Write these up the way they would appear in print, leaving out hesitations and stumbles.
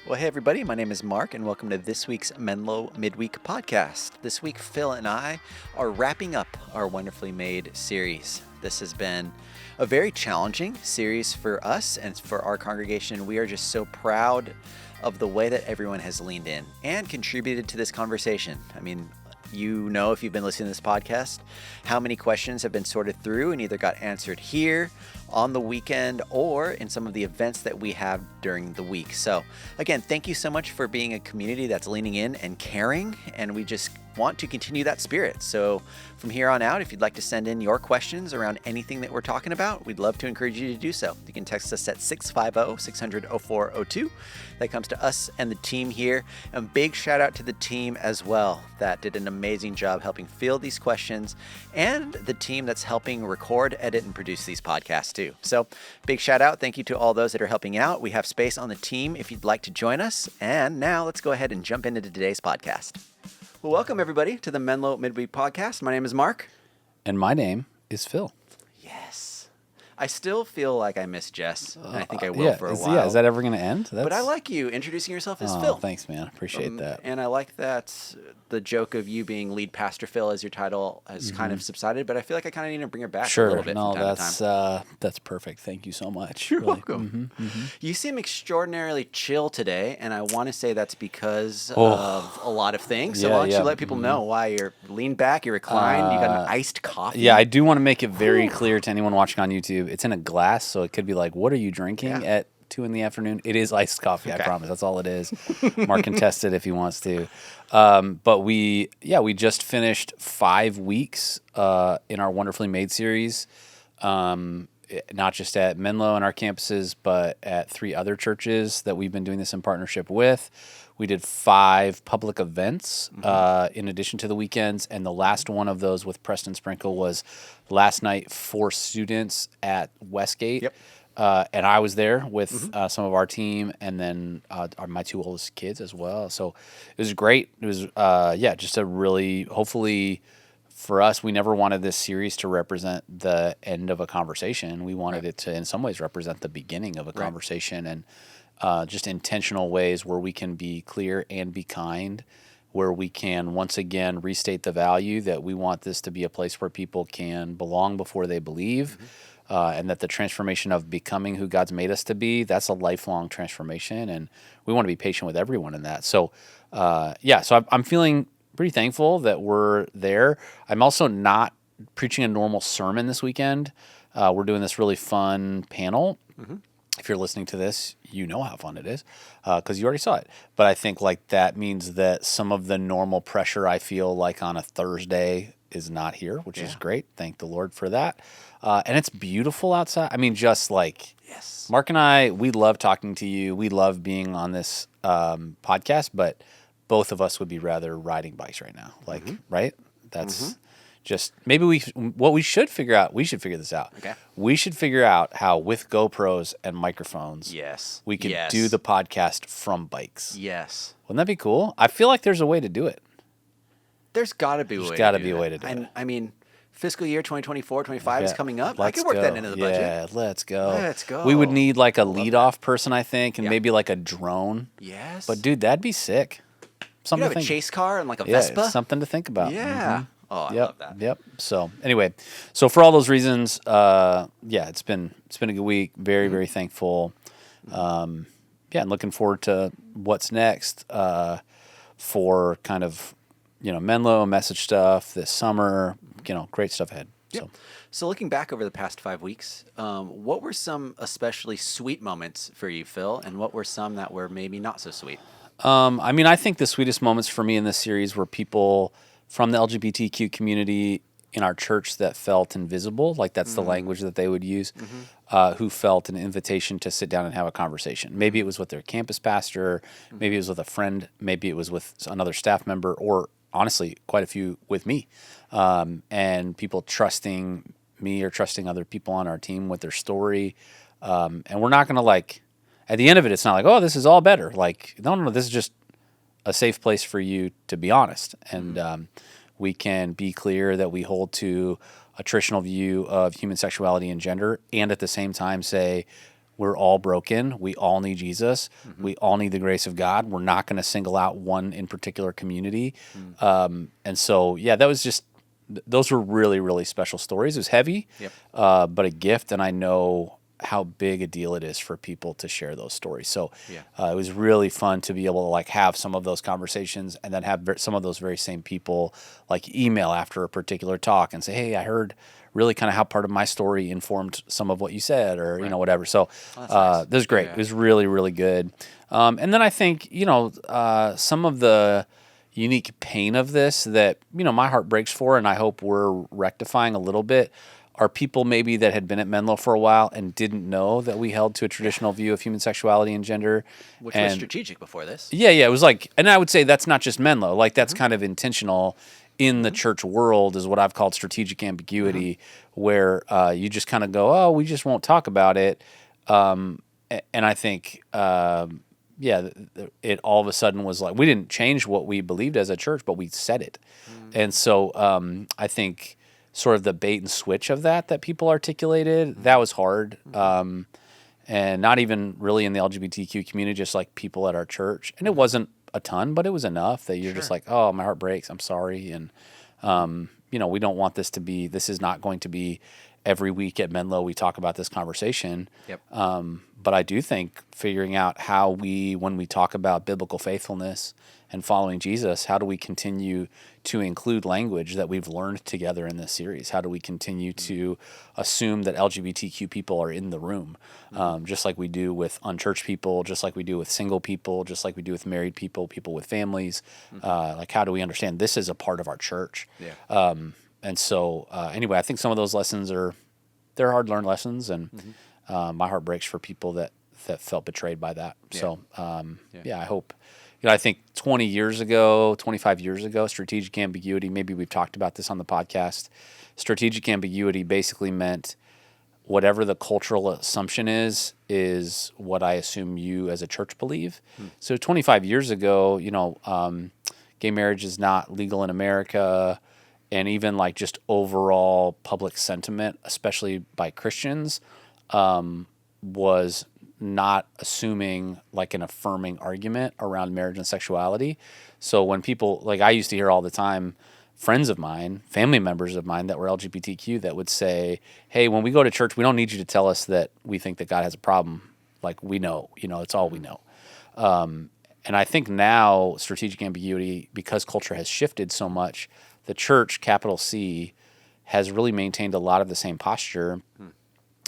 Well, hey everybody, my name is Mark and welcome to this week's Menlo Midweek podcast. This week, Phil and I are wrapping up our Wonderfully Made series. This has been a very challenging series for us and for our congregation. We are just so proud of the way that everyone has leaned in and contributed to this conversation. I mean, you know, if you've been listening to this podcast, how many questions have been sorted through and either got answered here on the weekend or in some of the events that we have during the week. So again, thank you so much for being a community that's leaning in and caring, and we just want to continue that spirit. So from here on out, if you'd like to send in your questions around anything that we're talking about, we'd love to encourage you to do so. You can text us at 650-600-0402. That comes to us and the team here. And big shout out to the team as well that did an amazing job helping field these questions, and the team that's helping record, edit, and produce these podcasts too. So big shout out. Thank you to all those that are helping out. We have space on the team if you'd like to join us. And now let's go ahead and jump into today's podcast. Well, welcome everybody to the Menlo Midweek podcast. My name is Mark. And my name is Phil. Yes. I still feel like I miss Jess, and I think I will for a while. Yeah, is that ever going to end? But I like you introducing yourself as Phil. Thanks, man. Appreciate that. And I like that the joke of you being lead pastor Phil as your title has kind of subsided, but I feel like I kind of need to bring her back a little bit from time to time. That's perfect. Thank you so much. You're welcome. You seem extraordinarily chill today, and I want to say that's because of a lot of things. So why don't you let people know why you're leaned back, you're reclined, you got an iced coffee. Yeah, I do want to make it very clear to anyone watching on YouTube. It's in a glass, so it could be like, what are you drinking at 2 p.m? It is iced coffee, I promise. That's all it is. Mark can test it if he wants to. But we just finished 5 weeks in our Wonderfully Made series, not just at Menlo and our campuses, but at 3 other churches that we've been doing this in partnership with. We did 5 public events in addition to the weekends, and the last one of those with Preston Sprinkle was last night for students at Westgate. Yep. And I was there with some of our team, and then my 2 oldest kids as well. So it was great. It was, just a really, hopefully for us, we never wanted this series to represent the end of a conversation. We wanted it to, in some ways, represent the beginning of a conversation, and just intentional ways where we can be clear and be kind, where we can once again restate the value that we want this to be a place where people can belong before they believe. And that the transformation of becoming who God's made us to be, that's a lifelong transformation, and we want to be patient with everyone in that. So, so I'm feeling pretty thankful that we're there. I'm also not preaching a normal sermon this weekend. We're doing this really fun panel. If you're listening to this, you know how fun it is because you already saw it. But I think like that means that some of the normal pressure I feel like on a Thursday is not here, which is great. Thank the Lord for that. And it's beautiful outside. I mean, just like Mark and I, we love talking to you. We love being on this podcast, but both of us would be rather riding bikes right now. Like, right? That's just maybe we should figure out. We should figure this out. Okay. We should figure out how with GoPros and microphones, we could do the podcast from bikes. Yes. Wouldn't that be cool? I feel like there's a way to do it. There's got to be a way to do it. There's got to be a way to do it. I mean, fiscal year 2024-25 is coming up. I could work that into the budget. Yeah, let's go. Let's go. We would need like a lead-off person, I think, and maybe like a drone. Yes. But dude, that'd be sick. Something to think. A chase car and like a Vespa. Something to think about. Yeah. Oh, I love that. Yep. So anyway, for all those reasons, it's been a good week. Very, very thankful. And looking forward to what's next for kind of Menlo message stuff this summer. Great stuff ahead. Yep. So looking back over the past 5 weeks, what were some especially sweet moments for you, Phil, and what were some that were maybe not so sweet? I think the sweetest moments for me in this series were people from the LGBTQ community in our church that felt invisible, like that's the language that they would use, who felt an invitation to sit down and have a conversation. Maybe it was with their campus pastor, maybe it was with a friend, maybe it was with another staff member, or honestly, quite a few with me. And people trusting me or trusting other people on our team with their story. And we're not going to at the end of it, it's not like, oh, this is all better. Like, no, this is just a safe place for you to be honest. And we can be clear that we hold to a traditional view of human sexuality and gender, and at the same time say, we're all broken. We all need Jesus. We all need the grace of God. We're not going to single out one in particular community. And so, yeah, that was just, those were really, really special stories. It was heavy, Yep. but a gift. And I know how big a deal it is for people to share those stories. So Yeah. it was really fun to be able to like have some of those conversations and then have some of those very same people like email after a particular talk and say, hey, I heard really kind of how part of my story informed some of what you said or, you know, whatever. So that's nice. this was great. Yeah. It was really, really good. And then I think, you know, some of the unique pain of this that, you know, my heart breaks for, and I hope we're rectifying a little bit, are people maybe that had been at Menlo for a while and didn't know that we held to a traditional view of human sexuality and gender. Which was strategic before this. Yeah, it was like, and I would say that's not just Menlo, like that's kind of intentional in the church world is what I've called strategic ambiguity, where you just kind of go, oh, we just won't talk about it. And I think, it all of a sudden was like, we didn't change what we believed as a church, but we said it. And so I think sort of the bait and switch of that people articulated, that was hard. And not even really in the LGBTQ community, just like people at our church. And it wasn't a ton, but it was enough that you're just like, oh, my heart breaks. I'm sorry. And, you know, we don't want this is not going to be every week at Menlo we talk about this conversation. Yep. But I do think figuring out how when we talk about biblical faithfulness and following Jesus, how do we continue to include language that we've learned together in this series? How do we continue to assume that LGBTQ people are in the room, just like we do with unchurched people, just like we do with single people, just like we do with married people, people with families? Like, how do we understand this is a part of our church? Yeah. And so, anyway, I think some of those lessons they're hard-learned lessons, and my heart breaks for people that felt betrayed by that. Yeah. So, I hope, you know, I think 25 years ago, strategic ambiguity, maybe we've talked about this on the podcast, strategic ambiguity basically meant whatever the cultural assumption is what I assume you as a church believe. So 25 years ago, you know, gay marriage is not legal in America, and even like just overall public sentiment, especially by Christians, was not assuming like an affirming argument around marriage and sexuality. So when people, like I used to hear all the time, friends of mine, family members of mine that were LGBTQ that would say, hey, when we go to church, we don't need you to tell us that we think that God has a problem. Like we know, you know, it's all we know. And I think now strategic ambiguity, because culture has shifted so much, the church, capital C, has really maintained a lot of the same posture,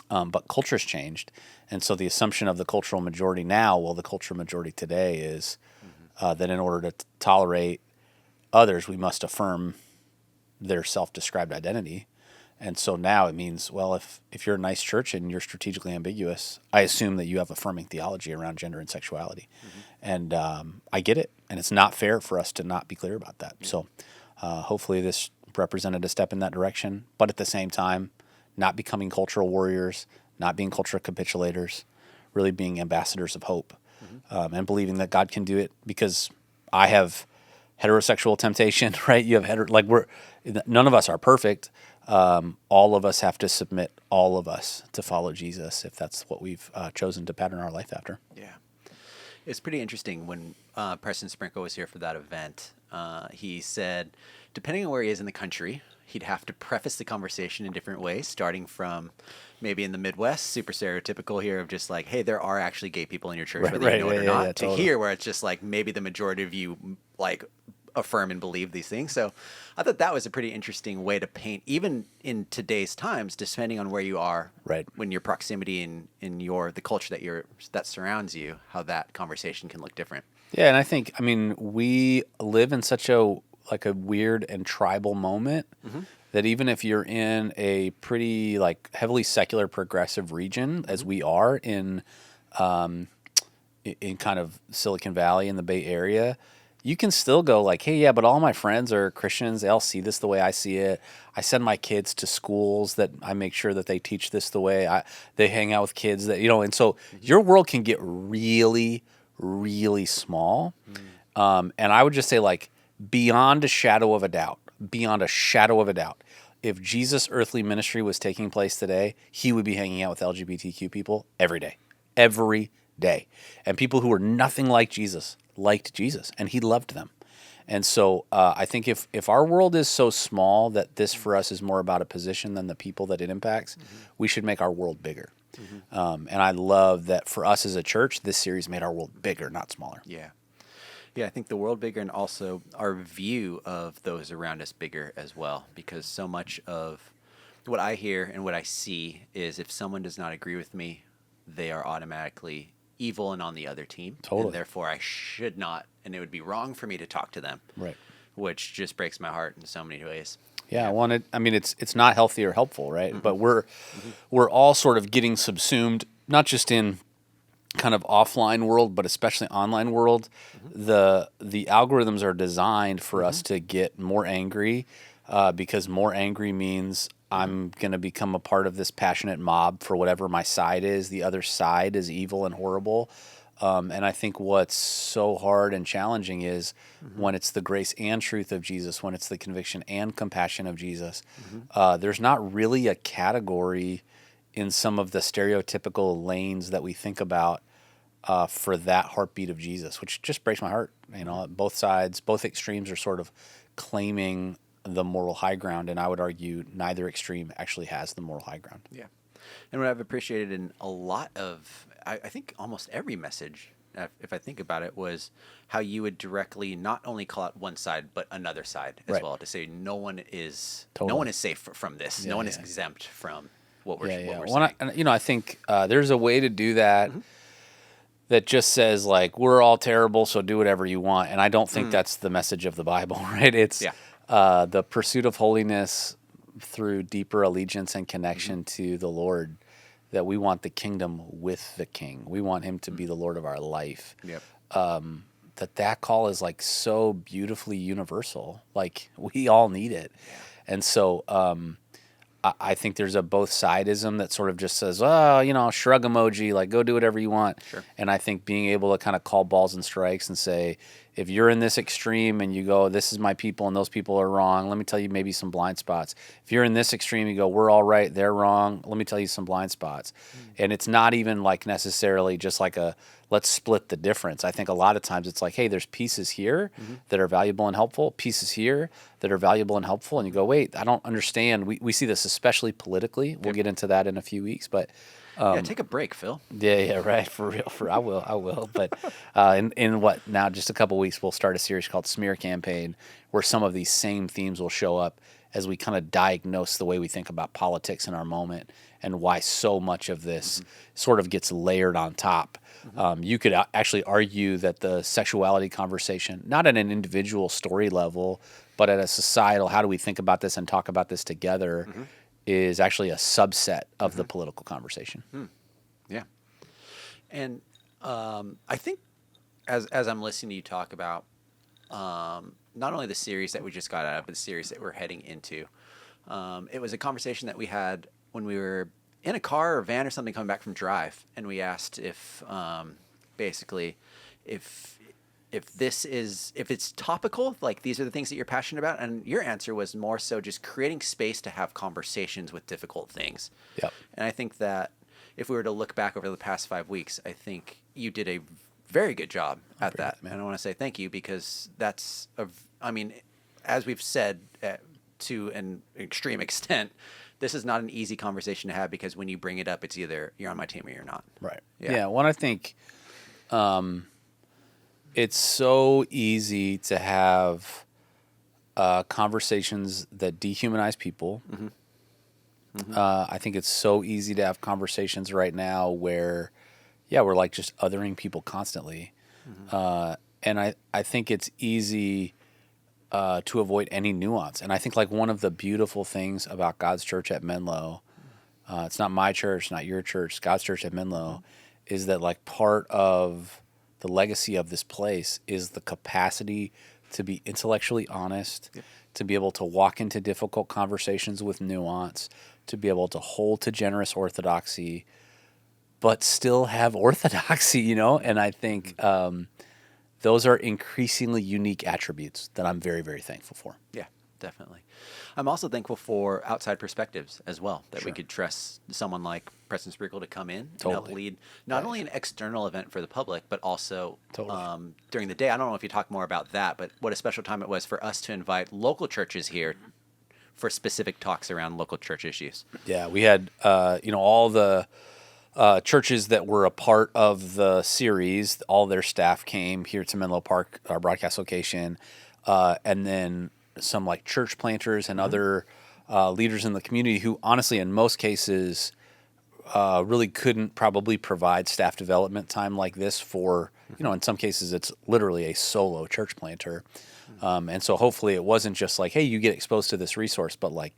but culture's changed. And so the assumption of the cultural majority now, well, the cultural majority today is that in order to tolerate others, we must affirm their self-described identity. And so now it means, well, if you're a nice church and you're strategically ambiguous, I assume that you have affirming theology around gender and sexuality. And I get it. And it's not fair for us to not be clear about that. So hopefully this represented a step in that direction. But at the same time, not becoming cultural warriors, not being cultural capitulators, really being ambassadors of hope, and believing that God can do it, because I have heterosexual temptation, right? You have none of us are perfect. All of us have to submit, all of us, to follow Jesus if that's what we've chosen to pattern our life after. Yeah. It's pretty interesting. When Preston Sprinkle was here for that event, he said, depending on where he is in the country, he'd have to preface the conversation in different ways, starting from maybe in the Midwest, super stereotypical here of just like, hey, there are actually gay people in your church, whether you know it or not, to totally. here where it's just like maybe the majority of you like affirm and believe these things. So I thought that was a pretty interesting way to paint, even in today's times, depending on where you are, right, when your proximity in the culture that surrounds you, how that conversation can look different. Yeah, and I think, I mean, we live in such a weird and tribal moment that even if you're in a pretty like heavily secular progressive region, as we are in kind of Silicon Valley in the Bay Area, you can still go like, hey, yeah, but all my friends are Christians. They all see this the way I see it. I send my kids to schools that I make sure that they teach this the way they hang out with kids that, you know, and so your world can get really, really small. And I would just say, like, beyond a shadow of a doubt, if Jesus' earthly ministry was taking place today, he would be hanging out with LGBTQ people every day. every day. And people who were nothing like Jesus liked Jesus, and he loved them. And so I think if our world is so small that this for us is more about a position than the people that it impacts, we should make our world bigger. And I love that for us as a church, this series made our world bigger, not smaller. Yeah. Yeah, I think the world bigger and also our view of those around us bigger as well, because so much of what I hear and what I see is if someone does not agree with me, they are automatically evil and on the other team. Totally. And therefore I should not, and it would be wrong for me to talk to them. Right. Which just breaks my heart in so many ways. Yeah, it's not healthy or helpful, right? But we're all sort of getting subsumed, not just in kind of offline world, but especially online world. The algorithms are designed for us to get more angry, because more angry means I'm going to become a part of this passionate mob for whatever my side is. The other side is evil and horrible. And I think what's so hard and challenging is when it's the grace and truth of Jesus, when it's the conviction and compassion of Jesus, there's not really a category in some of the stereotypical lanes that we think about for that heartbeat of Jesus, which just breaks my heart. You know, both sides, both extremes are sort of claiming the moral high ground, and I would argue neither extreme actually has the moral high ground. Yeah. And what I've appreciated in a lot of, I think almost every message, if I think about it, was how you would directly not only call out one side, but another side as well, to say no one is safe from this. No one is exempt from what we're saying. Well, I think there's a way to do that that just says, like, we're all terrible, so do whatever you want. And I don't think that's the message of the Bible, right? It's the pursuit of holiness through deeper allegiance and connection to the Lord, that we want the kingdom with the King. We want him to be the Lord of our life. That call is like so beautifully universal. Like, we all need it. And so I think there's a both sidism that sort of just says, shrug emoji, like, go do whatever you want. And I think being able to kind of call balls and strikes and say, if you're in this extreme and you go, this is my people and those people are wrong, let me tell you maybe some blind spots. If you're in this extreme, you go, we're all right, they're wrong, let me tell you some blind spots. And it's not even like necessarily just like let's split the difference. I think a lot of times it's like, hey, there's pieces here that are valuable and helpful, pieces here that are valuable and helpful. And you go, wait, I don't understand. We see this especially politically. We'll get into that in a few weeks, but take a break, Phil. Yeah, right. For real. I will. But in what now, just a couple weeks, we'll start a series called Smear Campaign, where some of these same themes will show up as we kind of diagnose the way we think about politics in our moment and why so much of this sort of gets layered on top. You could actually argue that the sexuality conversation, not at an individual story level, but at a societal, how do we think about this and talk about this together, is actually a subset of the political conversation. Yeah. And I think as I'm listening to you talk about not only the series that we just got out of, but the series that we're heading into, it was a conversation that we had when we were in a car or van or something coming back from Drive, and we asked if basically if it's topical, like these are the things that you're passionate about, and your answer was more so just creating space to have conversations with difficult things. And I think that if we were to look back over the past 5 weeks, I think you did a very good job at that. And I want to say thank you, because that's as we've said to an extreme extent, this is not an easy conversation to have, because when you bring it up, it's either you're on my team or you're not. Right. Yeah. Well, I think it's so easy to have conversations that dehumanize people. I think it's so easy to have conversations right now where, we're like just othering people constantly. And I think it's easy to avoid any nuance. And I think like one of the beautiful things about God's church at Menlo, it's not my church, not your church, God's church at Menlo, is that like part of the legacy of this place is the capacity to be intellectually honest, to be able to walk into difficult conversations with nuance, to be able to hold to generous orthodoxy, but still have orthodoxy, And I think those are increasingly unique attributes that I'm very, very thankful for. Yeah. Definitely. I'm also thankful for outside perspectives as well, that we Sure. could trust someone like Preston Sprinkle to come in and help Totally. lead not only an external event for the public, but also Totally. during the day. I don't know if you talk more about that, but what a special time it was for us to invite local churches here for specific talks around local church issues. Yeah, we had all the churches that were a part of the series. All their staff came here to Menlo Park, our broadcast location, and then some like church planters and other leaders in the community who, honestly, in most cases, really couldn't probably provide staff development time like this for, in some cases, it's literally a solo church planter. And so hopefully it wasn't just like, hey, you get exposed to this resource, but like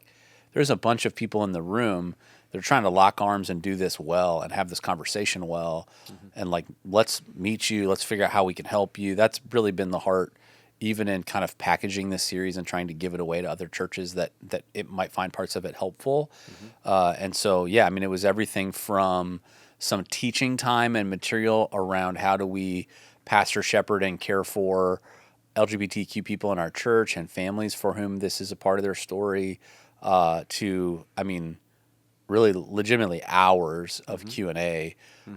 there's a bunch of people in the room that are trying to lock arms and do this well and have this conversation well. And like, let's meet you. Let's figure out how we can help you. That's really been the heart, even in kind of packaging this series and trying to give it away to other churches that it might find parts of it helpful. And so, yeah, I mean, it was everything from some teaching time and material around how do we pastor, shepherd, and care for LGBTQ people in our church and families for whom this is a part of their story, to, I mean, really legitimately hours of Q&A.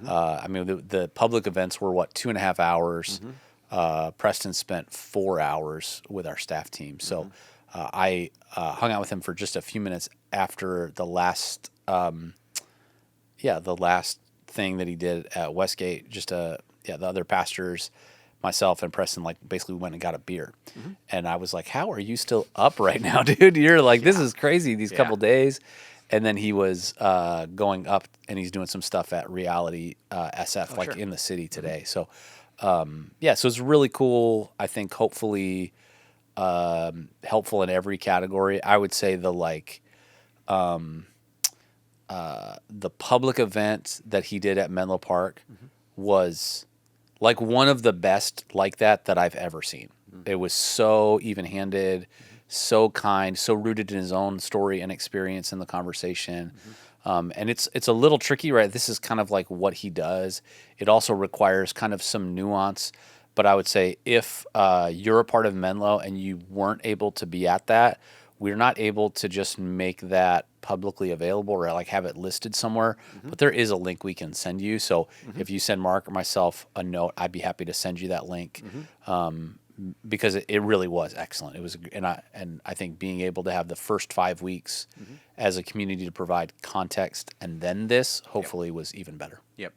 I mean, the public events were, 2.5 hours. Preston spent 4 hours with our staff team. So I hung out with him for just a few minutes after the last thing that he did at Westgate. The other pastors, myself and Preston, like basically went and got a beer. And I was like, how are you still up right now, dude? You're like, this is crazy, these couple days. And then he was going up and he's doing some stuff at Reality SF, in the city today. So, so it's really cool. I think hopefully helpful in every category. I would say the public event that he did at Menlo Park was like one of the best like that I've ever seen. It was so even-handed, so kind, so rooted in his own story and experience in the conversation. And it's a little tricky, right? This is kind of like what he does. It also requires kind of some nuance. But I would say if you're a part of Menlo and you weren't able to be at that, we're not able to just make that publicly available or like have it listed somewhere. But there is a link we can send you. So if you send Mark or myself a note, I'd be happy to send you that link. Because it really was excellent. It was, and I think being able to have the first 5 weeks as a community to provide context and then this hopefully was even better. Yep.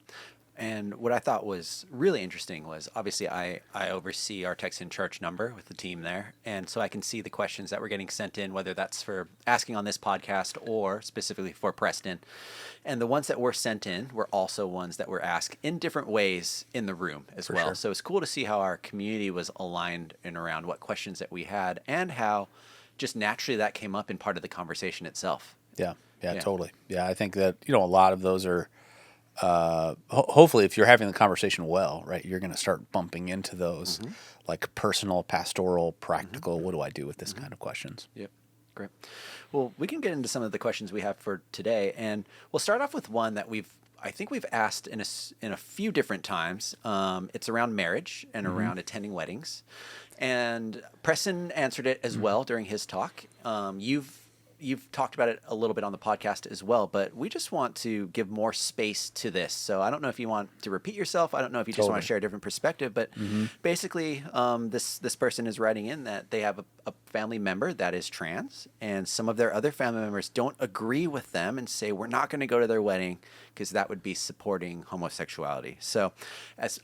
And what I thought was really interesting was obviously I oversee our text in church number with the team there. And so I can see the questions that were getting sent in, whether that's for asking on this podcast or specifically for Preston. And the ones that were sent in were also ones that were asked in different ways in the room as well. Sure. So it's cool to see how our community was aligned in around what questions that we had and how just naturally that came up in part of the conversation itself. Yeah, totally. Yeah, I think that, a lot of those are, hopefully if you're having the conversation well, right, you're going to start bumping into those like personal, pastoral, practical, what do I do with this kind of questions? Yep. Great. Well, we can get into some of the questions we have for today, and we'll start off with one that I think we've asked in a few different times. It's around marriage and around attending weddings, and Preston answered it as well during his talk. You've talked about it a little bit on the podcast as well, but we just want to give more space to this. So I don't know if you want to repeat yourself. I don't know if you just want to share a different perspective, but basically this person is writing in that they have a family member that is trans, and some of their other family members don't agree with them and say, we're not going to go to their wedding because that would be supporting homosexuality. So as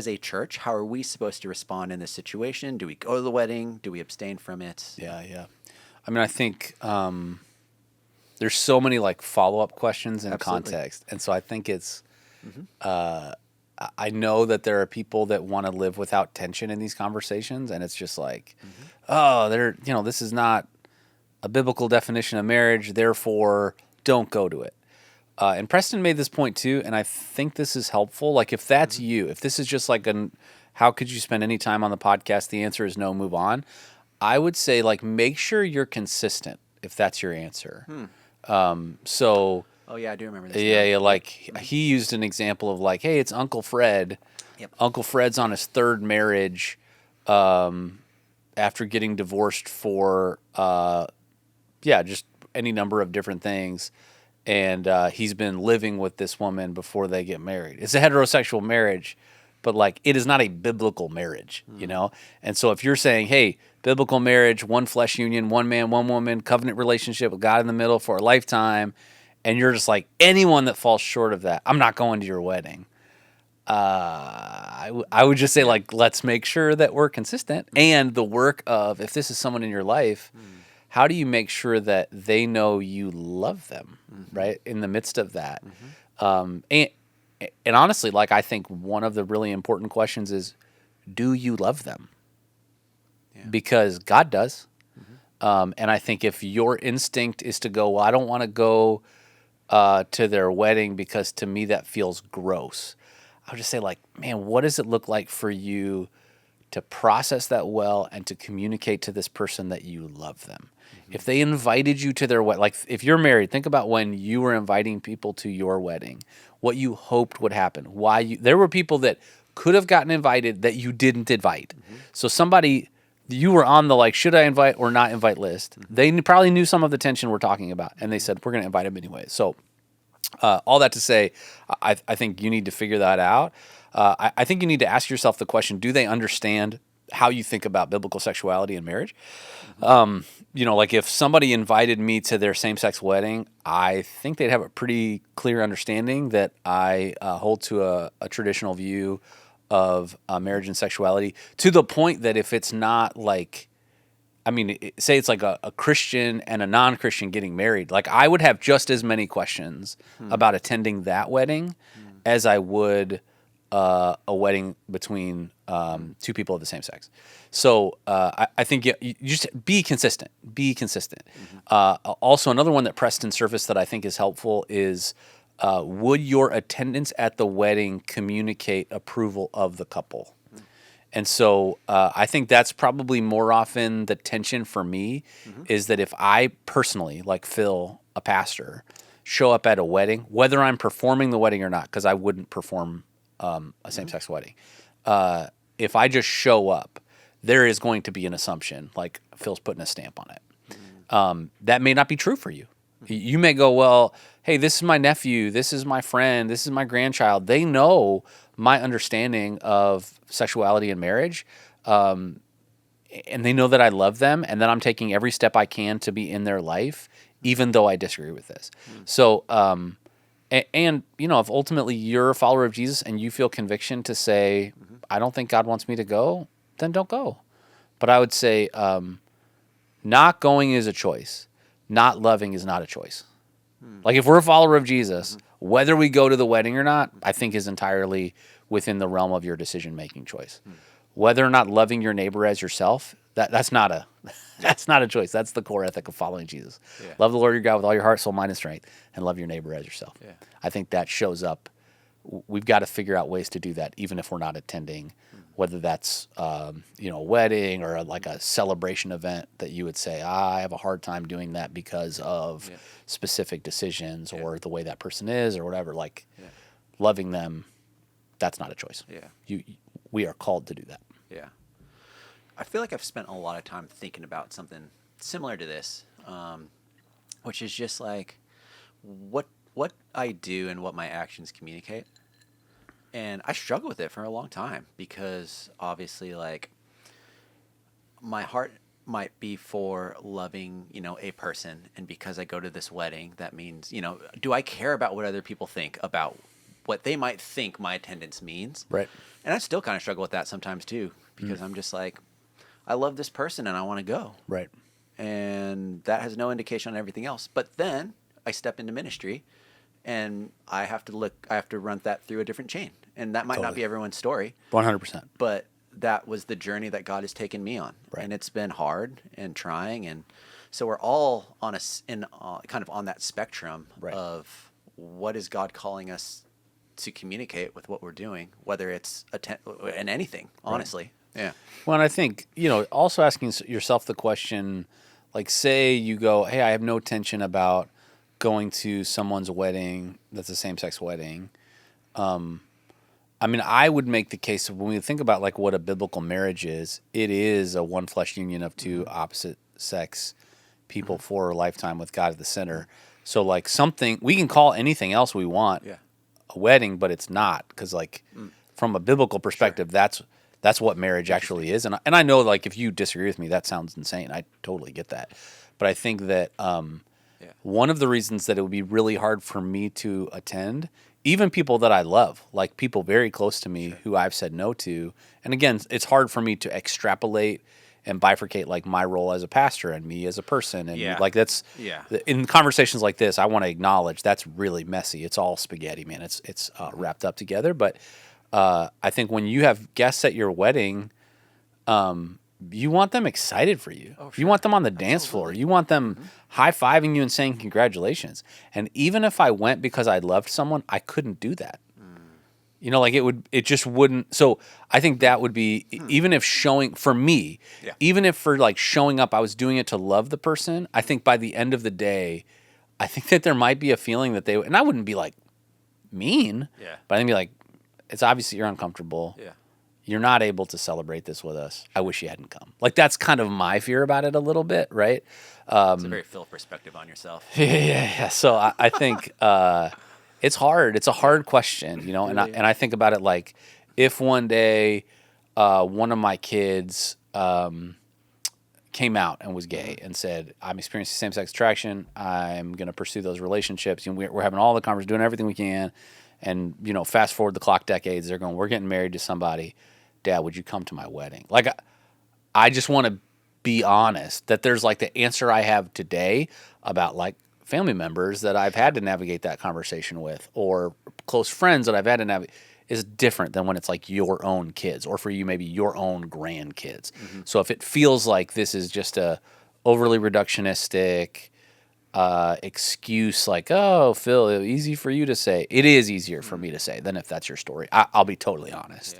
a church, how are we supposed to respond in this situation? Do we go to the wedding? Do we abstain from it? Yeah. I mean, I think there's so many like follow-up questions and context. And so I think it's, I know that there are people that want to live without tension in these conversations. And it's just like, this is not a biblical definition of marriage, therefore don't go to it. And Preston made this point too, and I think this is helpful. Like if that's you, if this is just like how could you spend any time on the podcast? The answer is no, move on. I would say like make sure you're consistent if that's your answer. Oh yeah, I do remember this. Yeah, like he used an example of like, hey, it's Uncle Fred. Yep. Uncle Fred's on his third marriage, after getting divorced for, just any number of different things. And he's been living with this woman before they get married. It's a heterosexual marriage, but like it is not a biblical marriage, you know? And so if you're saying, hey, biblical marriage, one flesh union, one man, one woman, covenant relationship with God in the middle for a lifetime, and you're just like, anyone that falls short of that, I'm not going to your wedding. I would just say, like, let's make sure that we're consistent. And the work of, if this is someone in your life, how do you make sure that they know you love them, right, in the midst of that? And honestly, like, I think one of the really important questions is, do you love them? Yeah. Because God does. And I think if your instinct is to go, well, I don't want to go to their wedding because to me that feels gross, I would just say, like, man, what does it look like for you to process that well and to communicate to this person that you love them? If they invited you to their wedding, like if you're married, think about when you were inviting people to your wedding, what you hoped would happen, there were people that could have gotten invited that you didn't invite. So somebody, you were on the, like, should I invite or not invite list. They probably knew some of the tension we're talking about, and they said, we're going to invite them anyway. So all that to say, I think you need to figure that out. I think you need to ask yourself the question, do they understand how you think about biblical sexuality and marriage? Like if somebody invited me to their same-sex wedding, I think they'd have a pretty clear understanding that I hold to a traditional view of marriage and sexuality, to the point that if it's not like, say it's like a Christian and a non-Christian getting married, like I would have just as many questions about attending that wedding as I would a wedding between two people of the same sex. So I think you just be consistent. Be consistent. Also, another one that Preston surfaced that I think is helpful is, would your attendance at the wedding communicate approval of the couple? And so I think that's probably more often the tension for me, is that if I personally, like Phil, a pastor, show up at a wedding, whether I'm performing the wedding or not, because I wouldn't perform a same-sex wedding. If I just show up, there is going to be an assumption, like Phil's putting a stamp on it. That may not be true for you. You may go, well, hey, this is my nephew, this is my friend, this is my grandchild. They know my understanding of sexuality and marriage, and they know that I love them and that I'm taking every step I can to be in their life, even though I disagree with this. So, and if ultimately you're a follower of Jesus and you feel conviction to say, I don't think God wants me to go, then don't go. But I would say not going is a choice. Not loving is not a choice. Like if we're a follower of Jesus, whether we go to the wedding or not, I think is entirely within the realm of your decision-making choice. Whether or not loving your neighbor as yourself, that's not a choice. That's the core ethic of following Jesus. Yeah. Love the Lord your God with all your heart, soul, mind, and strength, and love your neighbor as yourself. Yeah. I think that shows up. We've got to figure out ways to do that, even if we're not attending, whether that's a wedding or like a celebration event that you would say, I have a hard time doing that because of specific decisions or the way that person is or whatever. Like loving them, that's not a choice. Yeah, we are called to do that. Yeah, I feel like I've spent a lot of time thinking about something similar to this, which is just like what I do and what my actions communicate. And I struggled with it for a long time because obviously, like, my heart might be for loving, a person. And because I go to this wedding, that means, do I care about what other people think about what they might think my attendance means? Right. And I still kind of struggle with that sometimes too, because I'm just like, I love this person and I want to go. Right. And that has no indication on everything else. But then I step into ministry and I have to run that through a different chain. And that might not be everyone's story. 100%. But that was the journey that God has taken me on. Right. And it's been hard and trying. And so we're all on kind of on that spectrum of what is God calling us to communicate with what we're doing, whether it's in anything, honestly. Right. Yeah. Well, and I think, also asking yourself the question, like, say you go, hey, I have no tension about going to someone's wedding that's a same-sex wedding. I mean, I would make the case of when we think about like what a biblical marriage is, it is a one flesh union of two opposite sex people for a lifetime with God at the center. So like something we can call anything else we want Yeah. a wedding, but it's not because like from a biblical perspective, that's what marriage actually is. And I know like if you disagree with me, that sounds insane. I totally get that, but I think that one of the reasons that it would be really hard for me to attend, even people that I love, like people very close to me who I've said no to, and again, it's hard for me to extrapolate and bifurcate like my role as a pastor and me as a person, and like that's in conversations like this, I want to acknowledge that's really messy. It's all spaghetti, man. It's wrapped up together, but I think when you have guests at your wedding, you want them excited for you. Oh, sure. You want them on the dance floor. You want them high-fiving you and saying congratulations. And even if I went because I loved someone, I couldn't do that. You know, like it just wouldn't. So I think that would be, even if showing, for me, even if for like showing up, I was doing it to love the person, I think by the end of the day, I think that there might be a feeling that and I wouldn't be like mean, but I'd be like, it's obviously you're uncomfortable. Yeah. You're not able to celebrate this with us. I wish you hadn't come. Like that's kind of my fear about it a little bit, right? It's a very Phil perspective on yourself. Yeah. So I think it's hard. It's a hard question, you know. And I think about it like if one day one of my kids came out and was gay and said, "I'm experiencing same-sex attraction. I'm going to pursue those relationships." You know, we're having all the conversations, doing everything we can, and you know, fast forward the clock decades, they're going, "We're getting married to somebody. Dad, would you come to my wedding?" Like, I just want to be honest that there's like the answer I have today about like family members that I've had to navigate that conversation with, or close friends that I've had to navigate, is different than when it's like your own kids, or for you maybe your own grandkids. So if it feels like this is just a overly reductionistic excuse, like, "Oh, Phil, easy for you to say," it is easier for me to say than if that's your story. I'll be totally honest.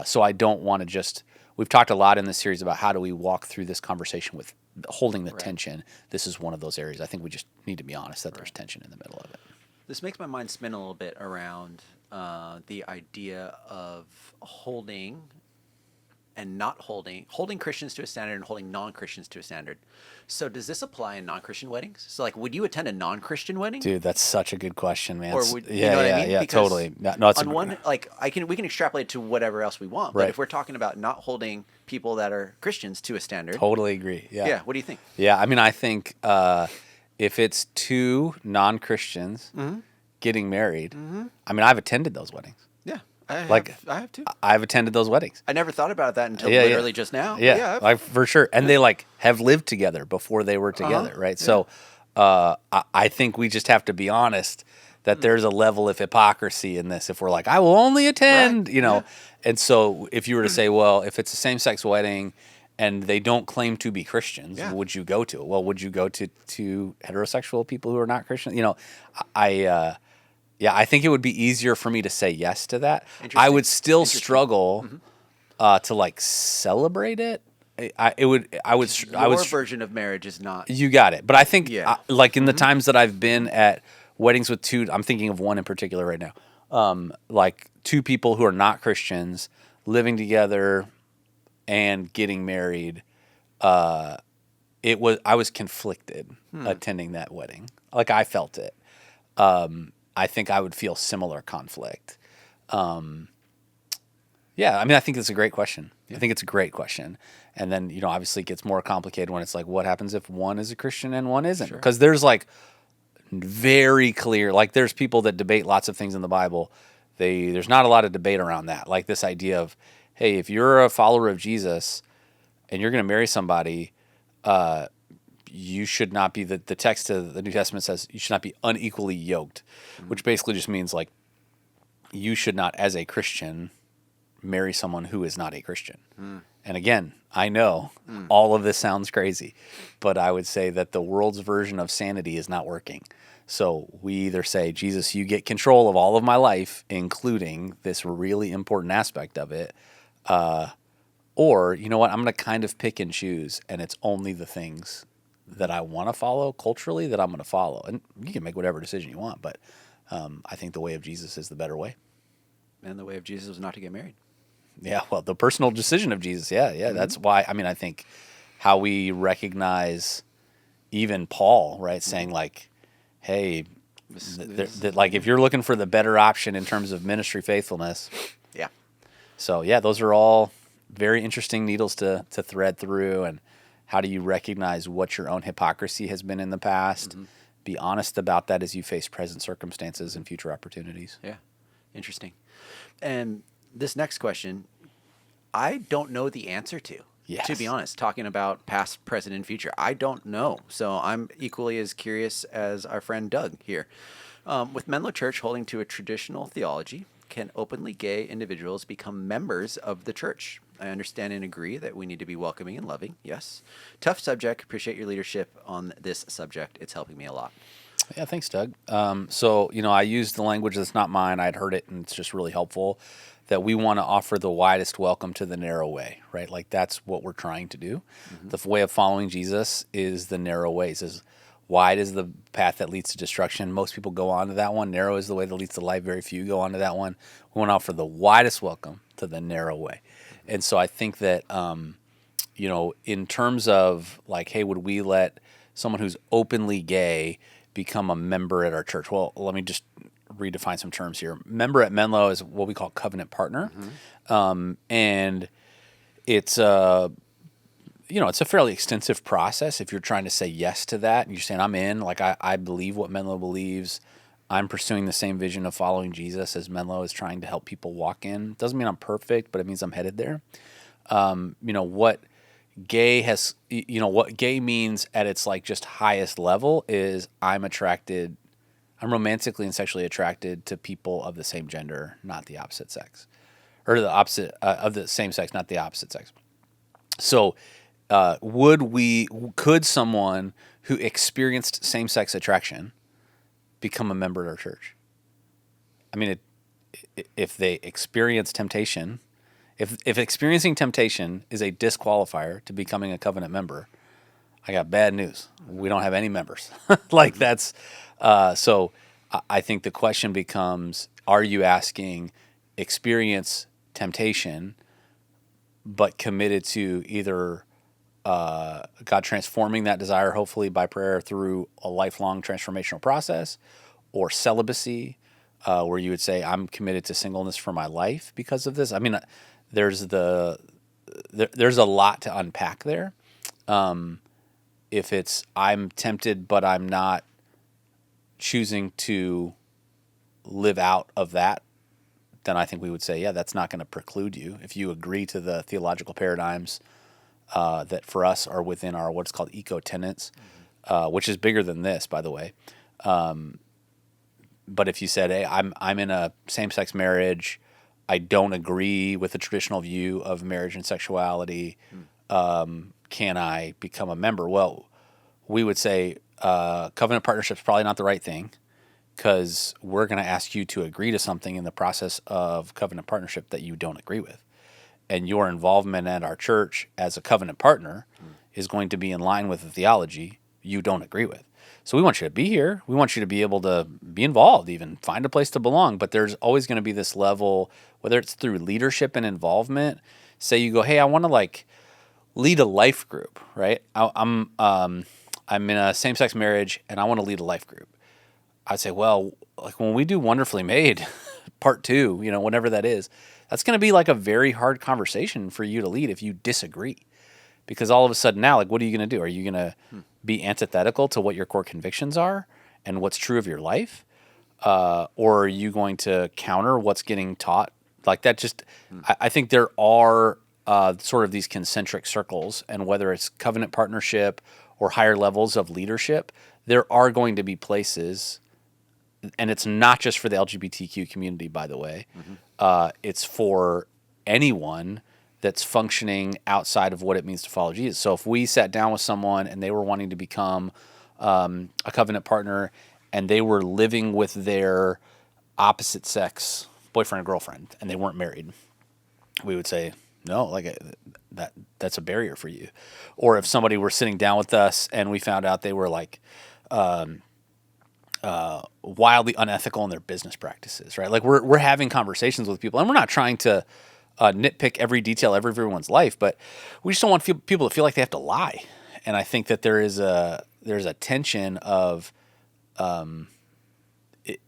So I don't want to just. We've talked a lot in this series about how do we walk through this conversation with holding the tension. This is one of those areas. I think we just need to be honest that there's tension in the middle of it. This makes my mind spin a little bit around the idea of holding and not holding Christians to a standard and holding non-Christians to a standard. So does this apply in non-Christian weddings? So like, would you attend a non-Christian wedding? Dude, that's such a good question, man. Or would you know what I mean? Yeah, Because totally. No, it's on one, like we can extrapolate to whatever else we want. But if we're talking about not holding people that are Christians to a standard, totally agree. Yeah. Yeah. What do you think? Yeah, I mean, I think if it's two non-Christians getting married, I mean, I've attended those weddings. Yeah. I have too. I've attended those weddings. I never thought about that until literally just now. Yeah, like for sure. And they like have lived together before they were together, right? Yeah. So I think we just have to be honest that there's a level of hypocrisy in this. If we're like, I will only attend, you know. And so if you were to say, well, if it's a same-sex wedding and they don't claim to be Christians, would you go to it? Well, would you go to heterosexual people who are not Christian? You know, I think it would be easier for me to say yes to that. I would still struggle to like celebrate it. Your version of marriage is not. You got it. But I think like in the times that I've been at weddings with two, I'm thinking of one in particular right now. Like two people who are not Christians living together and getting married. I was conflicted attending that wedding. Like I felt it. I think I would feel similar conflict. I mean, I think it's a great question. I think it's a great question. And then, you know, obviously it gets more complicated when it's like, what happens if one is a Christian and one isn't? Because there's like very clear, like there's people that debate lots of things in the Bible. There's not a lot of debate around that. Like this idea of, hey, if you're a follower of Jesus and you're going to marry somebody, you should not be, the text of the New Testament says you should not be unequally yoked, which basically just means like you should not, as a Christian, marry someone who is not a Christian. And again, I know all of this sounds crazy, but I would say that the world's version of sanity is not working. So we either say, Jesus, you get control of all of my life, including this really important aspect of it, or, you know what, I'm going to kind of pick and choose, and it's only the things that I want to follow culturally that I'm going to follow. And you can make whatever decision you want, but I think the way of Jesus is the better way. And the way of Jesus was not to get married. Yeah, well, the personal decision of Jesus. Yeah, yeah. That's why. I mean, I think how we recognize even Paul, right, saying like, "Hey, like if you're looking for the better option in terms of ministry faithfulness." Yeah. So yeah, those are all very interesting needles to thread through. And how do you recognize what your own hypocrisy has been in the past? Be honest about that as you face present circumstances and future opportunities. Yeah. Interesting. And this next question, I don't know the answer to. Yes. To be honest, talking about past, present, and future, I don't know. So I'm equally as curious as our friend Doug here. With Menlo Church holding to a traditional theology, can openly gay individuals become members of the church? I understand and agree that we need to be welcoming and loving. Yes. Tough subject. Appreciate your leadership on this subject. It's helping me a lot. Yeah, thanks, Doug. So, I used the language that's not mine. I'd heard it, and it's just really helpful that we want to offer the widest welcome to the narrow way, right? Like that's what we're trying to do. The way of following Jesus is the narrow ways. Is wide is the path that leads to destruction. Most people go onto that one. Narrow is the way that leads to life. Very few go onto that one. We want to offer the widest welcome to the narrow way. And so I think that, in terms of like, hey, would we let someone who's openly gay become a member at our church? Well, let me just redefine some terms here. Member at Menlo is what we call covenant partner. And it's it's a fairly extensive process if you're trying to say yes to that and you're saying, I'm in, like I believe what Menlo believes. I'm pursuing the same vision of following Jesus as Menlo is trying to help people walk in. Doesn't mean I'm perfect, but it means I'm headed there. What gay means at its like just highest level is I'm romantically and sexually attracted to people of the same gender, not the opposite sex, or the opposite of the same sex, not the opposite sex. So, could someone who experienced same-sex attraction become a member at our church? I mean, if they experience temptation, if experiencing temptation is a disqualifier to becoming a covenant member, I got bad news. We don't have any members. Like that's, so I think the question becomes, are you asking experience temptation, but committed to either God transforming that desire, hopefully by prayer through a lifelong transformational process, or celibacy, where you would say, I'm committed to singleness for my life because of this? I mean, there's a lot to unpack there. If it's I'm tempted, but I'm not choosing to live out of that, then I think we would say, yeah, that's not going to preclude you. If you agree to the theological paradigms that for us are within our what's called eco-tenets, which is bigger than this, by the way. But if you said, hey, I'm in a same-sex marriage, I don't agree with the traditional view of marriage and sexuality, can I become a member? Well, we would say covenant partnership is probably not the right thing, because we're going to ask you to agree to something in the process of covenant partnership that you don't agree with. And your involvement at our church as a covenant partner is going to be in line with the theology you don't agree with. So we want you to be here. We want you to be able to be involved, even find a place to belong. But there's always going to be this level, whether it's through leadership and involvement. Say you go, hey, I want to like lead a life group, right? I'm in a same-sex marriage and I want to lead a life group. I'd say, well, like when we do Wonderfully Made, part 2, whatever that is, that's going to be like a very hard conversation for you to lead if you disagree. Because all of a sudden now, like, what are you going to do? Are you going to be antithetical to what your core convictions are and what's true of your life? Or are you going to counter what's getting taught? Like that just, I think there are sort of these concentric circles, and whether it's covenant partnership or higher levels of leadership, there are going to be places, and it's not just for the LGBTQ community, by the way. It's for anyone that's functioning outside of what it means to follow Jesus. So if we sat down with someone and they were wanting to become a covenant partner and they were living with their opposite sex boyfriend or girlfriend and they weren't married, we would say, no, like that's a barrier for you. Or if somebody were sitting down with us and we found out they were like wildly unethical in their business practices, right? Like we're having conversations with people, and we're not trying to nitpick every detail of everyone's life, but we just don't want people to feel like they have to lie. And I think that there's a tension of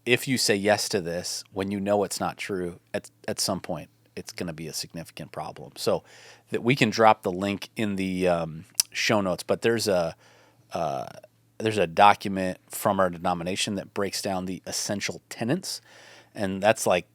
if you say yes to this when you know it's not true, at some point it's going to be a significant problem. So that we can drop the link in the show notes, but there's a document from our denomination that breaks down the essential tenets, and that's like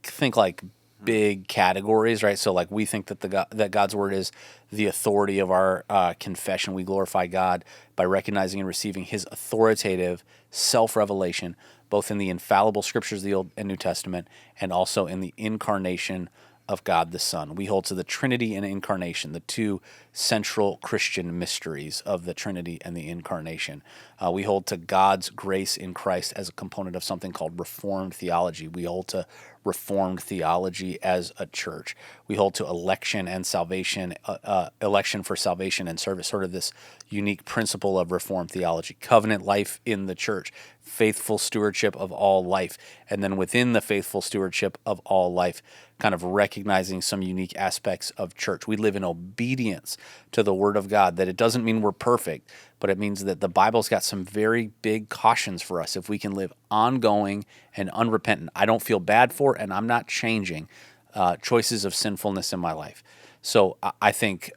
big categories, right? So like we think that that God's word is the authority of our confession. We glorify God by recognizing and receiving His authoritative self-revelation, both in the infallible scriptures of the Old and New Testament, and also in the incarnation of God the Son. We hold to the Trinity and Incarnation, the two central Christian mysteries of the Trinity and the Incarnation. We hold to God's grace in Christ as a component of something called Reformed theology. We hold to Reformed theology as a church. We hold to election and salvation, election for salvation and service, sort of this unique principle of Reformed theology. Covenant life in the church, faithful stewardship of all life, and then within the faithful stewardship of all life, kind of recognizing some unique aspects of church. We live in obedience to the Word of God, that it doesn't mean we're perfect, but it means that the Bible's got some very big cautions for us if we can live ongoing and unrepentant. I don't feel bad for, and I'm not changing choices of sinfulness in my life. So I think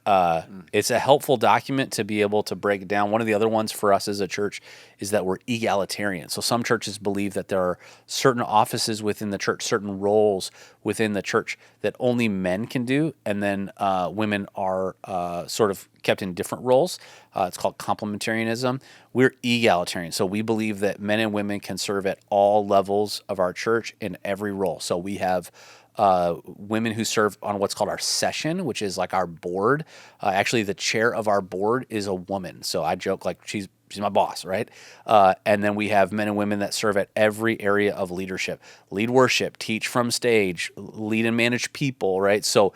it's a helpful document to be able to break it down. One of the other ones for us as a church is that we're egalitarian. So some churches believe that there are certain offices within the church, certain roles within the church that only men can do, and then women are sort of kept in different roles. It's called complementarianism. We're egalitarian. So we believe that men and women can serve at all levels of our church in every role. So we have women who serve on what's called our session, which is like our board. Actually, the chair of our board is a woman. So I joke like she's my boss, right? And then we have men and women that serve at every area of leadership: lead worship, teach from stage, lead and manage people, right? So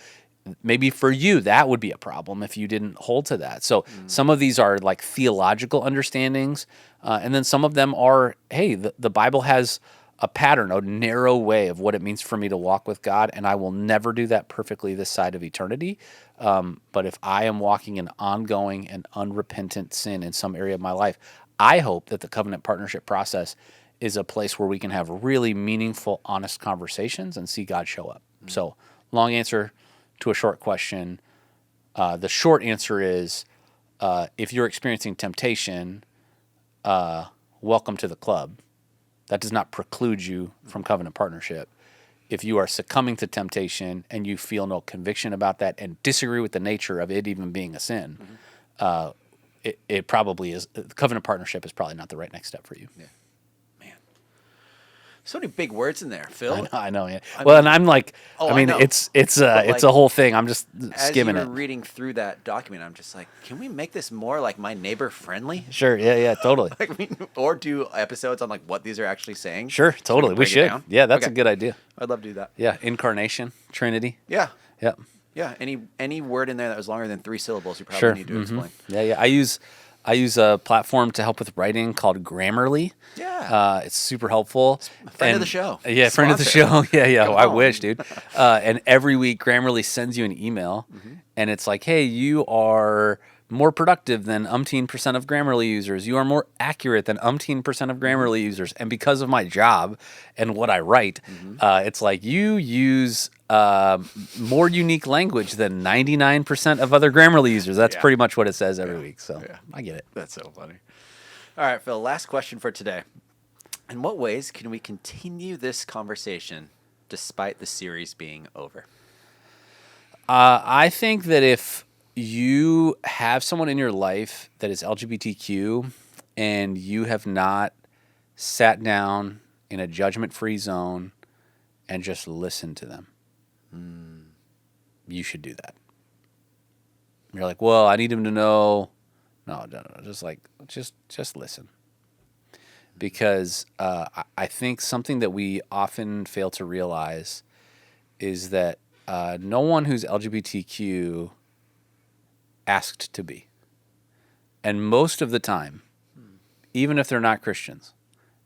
maybe for you that would be a problem if you didn't hold to that. So some of these are like theological understandings, and then some of them are, hey, the Bible has a pattern, a narrow way of what it means for me to walk with God, and I will never do that perfectly this side of eternity. But if I am walking in ongoing and unrepentant sin in some area of my life, I hope that the covenant partnership process is a place where we can have really meaningful, honest conversations and see God show up. So, long answer to a short question. The short answer is, if you're experiencing temptation, welcome to the club. That does not preclude you from covenant partnership. If you are succumbing to temptation and you feel no conviction about that and disagree with the nature of it even being a sin, it probably is. Covenant partnership is probably not the right next step for you. Yeah. Man. So many big words in there, Phil. I know, yeah. And I'm like, I know. it's like, a whole thing. I'm just skimming it. As you were reading through that document, I'm just like, can we make this more like my neighbor friendly? Sure, yeah, totally. Or do episodes on like what these are actually saying? Sure, totally. We should. Yeah, that's a good idea. I'd love to do that. Yeah, incarnation, Trinity. Yeah. Yep. Yeah, any word in there that was longer than 3 syllables, you probably need to explain. Yeah. I use a platform to help with writing called Grammarly. Yeah. It's super helpful. Friend of the show. Yeah, friend of the show. Yeah. I wish, dude. And every week, Grammarly sends you an email, and it's like, hey, you are more productive than umpteen% of Grammarly users. You are more accurate than umpteen% of Grammarly users. And because of my job and what I write, it's like you use more unique language than 99% of other Grammarly users. That's pretty much what it says every week. So I get it. That's so funny. All right, Phil, last question for today. In what ways can we continue this conversation despite the series being over? I think that if you have someone in your life that is LGBTQ and you have not sat down in a judgment-free zone and just listened to them, you should do that. You're like, well, I need him to know. No, just listen. Because I think something that we often fail to realize is that no one who's LGBTQ asked to be. And most of the time, even if they're not Christians,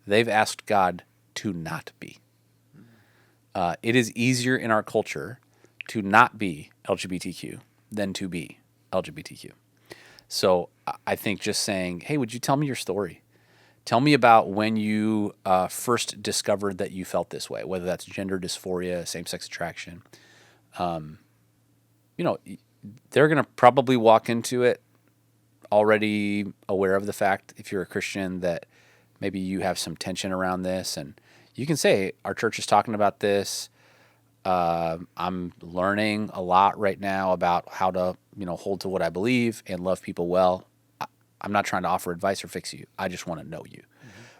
they've asked God to not be. It is easier in our culture to not be LGBTQ than to be LGBTQ. So I think just saying, hey, would you tell me your story? Tell me about when you first discovered that you felt this way, whether that's gender dysphoria, same-sex attraction. They're going to probably walk into it already aware of the fact, if you're a Christian, that maybe you have some tension around this. And you can say, our church is talking about this. I'm learning a lot right now about how to, hold to what I believe and love people well. I'm not trying to offer advice or fix you. I just want to know you.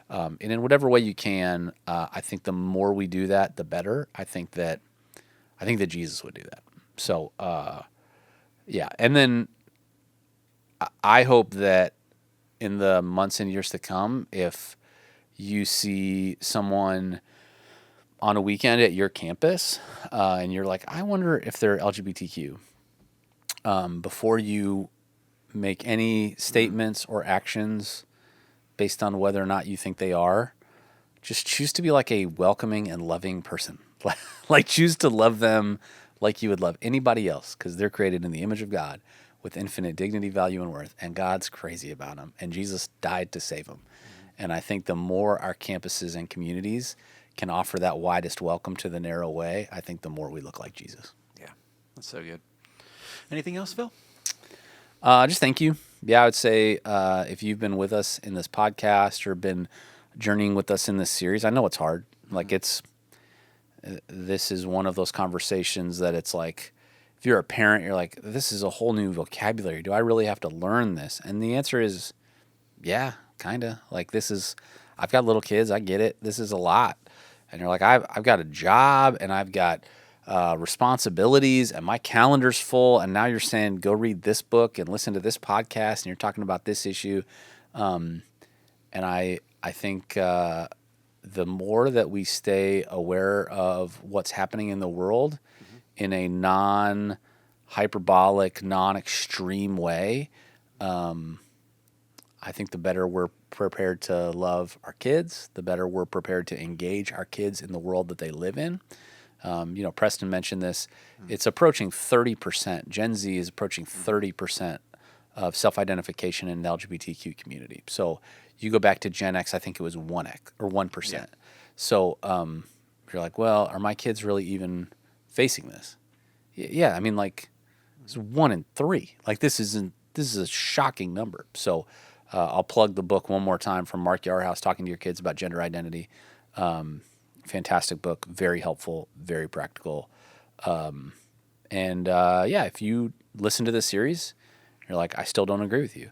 And in whatever way you can, I think the more we do that, the better. I think that Jesus would do that. So, yeah. And then I hope that in the months and years to come, if you see someone on a weekend at your campus and you're like, I wonder if they're LGBTQ, before you make any statements or actions based on whether or not you think they are, just choose to be like a welcoming and loving person. Like choose to love them like you would love anybody else, because they're created in the image of God with infinite dignity, value, and worth, and God's crazy about them, and Jesus died to save them. And I think the more our campuses and communities can offer that widest welcome to the narrow way, I think the more we look like Jesus. Yeah, that's so good. Anything else, Phil? Just thank you. Yeah, I would say if you've been with us in this podcast or been journeying with us in this series, I know it's hard. Like this is one of those conversations that it's like, if you're a parent, you're like, this is a whole new vocabulary. Do I really have to learn this? And the answer is, yeah, kind of. Like I've got little kids. I get it. This is a lot. And you're like, I've got a job and I've got responsibilities and my calendar's full. And now you're saying, go read this book and listen to this podcast. And you're talking about this issue. And I think the more that we stay aware of what's happening in the world in a non-hyperbolic, non-extreme way, I think the better we're prepared to love our kids, the better we're prepared to engage our kids in the world that they live in. Preston mentioned this. It's approaching 30%. Gen Z is approaching 30% of self-identification in the LGBTQ community. So you go back to Gen X, I think it was 1X or 1%. Yeah. So you're like, well, are my kids really even facing this? Yeah, I mean, like, it's 1 in 3. Like, this is a shocking number. So I'll plug the book one more time from Mark Yarhouse, Talking to Your Kids About Gender Identity. Fantastic book, very helpful, very practical. If you listen to this series, you're like, I still don't agree with you.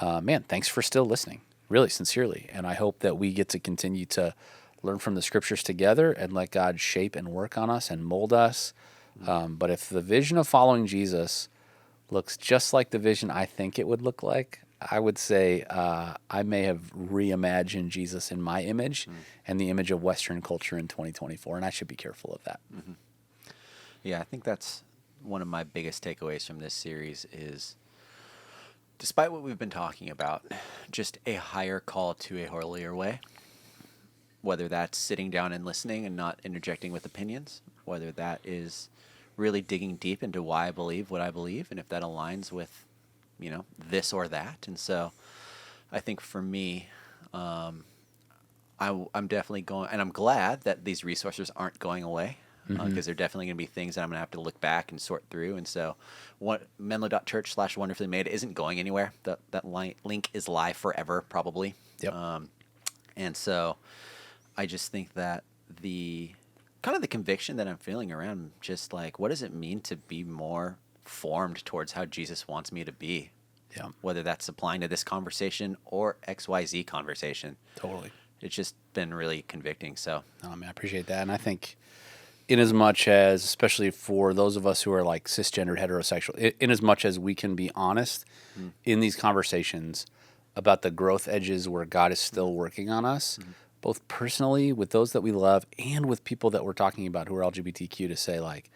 Man, thanks for still listening, really sincerely. And I hope that we get to continue to learn from the scriptures together and let God shape and work on us and mold us. But if the vision of following Jesus looks just like the vision I think it would look like, I would say I may have reimagined Jesus in my image and the image of Western culture in 2024, and I should be careful of that. Mm-hmm. Yeah, I think that's one of my biggest takeaways from this series is, despite what we've been talking about, just a higher call to a holier way, whether that's sitting down and listening and not interjecting with opinions, whether that is really digging deep into why I believe what I believe, and if that aligns with this or that. And so I think for me, I'm definitely going, and I'm glad that these resources aren't going away, because they're definitely going to be things that I'm going to have to look back and sort through. And so Menlo.church/wonderfullymade isn't going anywhere. That link is live forever, probably. Yep. And so I just think that the conviction that I'm feeling around just like, what does it mean to be more formed towards how Jesus wants me to be? Yeah. Whether that's applying to this conversation or XYZ conversation. Totally. It's just been really convicting. So I appreciate that. And I think in as much as, especially for those of us who are like cisgendered heterosexual, in as much as we can be honest in these conversations about the growth edges where God is still working on us, both personally with those that we love and with people that we're talking about who are LGBTQ, to say like,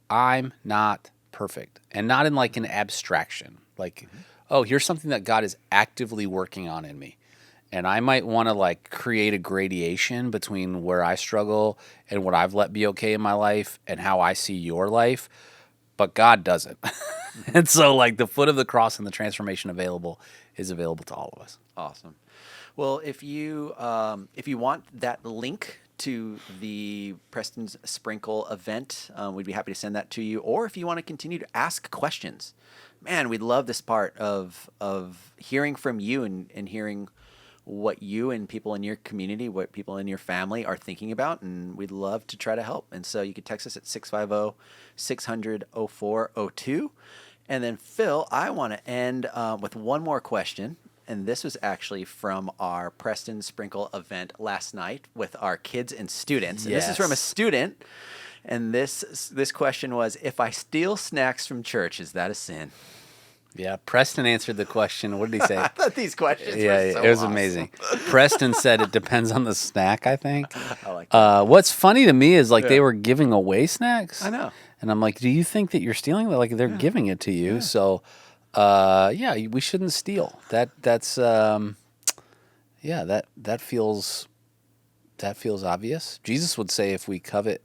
I'm not perfect, and not in like an abstraction, like, oh, here's something that God is actively working on in me. And I might want to like create a gradation between where I struggle and what I've let be okay in my life and how I see your life, but God doesn't. And so like the foot of the cross and the transformation is available to all of us. Awesome. Well, if you want that link to the Preston's Sprinkle event, we'd be happy to send that to you. Or if you want to continue to ask questions, man, we'd love this part of hearing from you and hearing what you and people in your community, what people in your family are thinking about, and we'd love to try to help. And so you could text us at 650-600-0402. And then, Phil, I want to end with one more question. And this was actually from our Preston Sprinkle event last night with our kids and students. And this is from a student. And this question was, if I steal snacks from church, is that a sin? Yeah, Preston answered the question. What did he say? I thought these questions were so it was awesome. Amazing. Preston said it depends on the snack, I think. I like that. What's funny to me is like they were giving away snacks. I know. And I'm like, do you think that you're stealing? Like they're giving it to you. Yeah. So, we shouldn't steal. That feels obvious. Jesus would say if we covet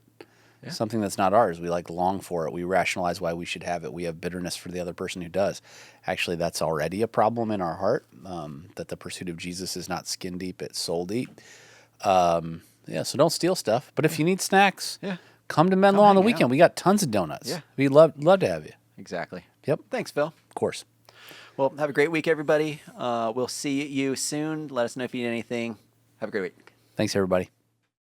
something that's not ours, we like long for it, we rationalize why we should have it, we have bitterness for the other person who does. Actually, that's already a problem in our heart, that the pursuit of Jesus is not skin deep, it's soul deep. So don't steal stuff. But if you need snacks, come to Menlo on the weekend. We got tons of donuts. Yeah. We'd love to have you. Exactly. Yep. Thanks, Phil. Of course. Well, have a great week, everybody. We'll see you soon. Let us know if you need anything. Have a great week. Thanks, everybody.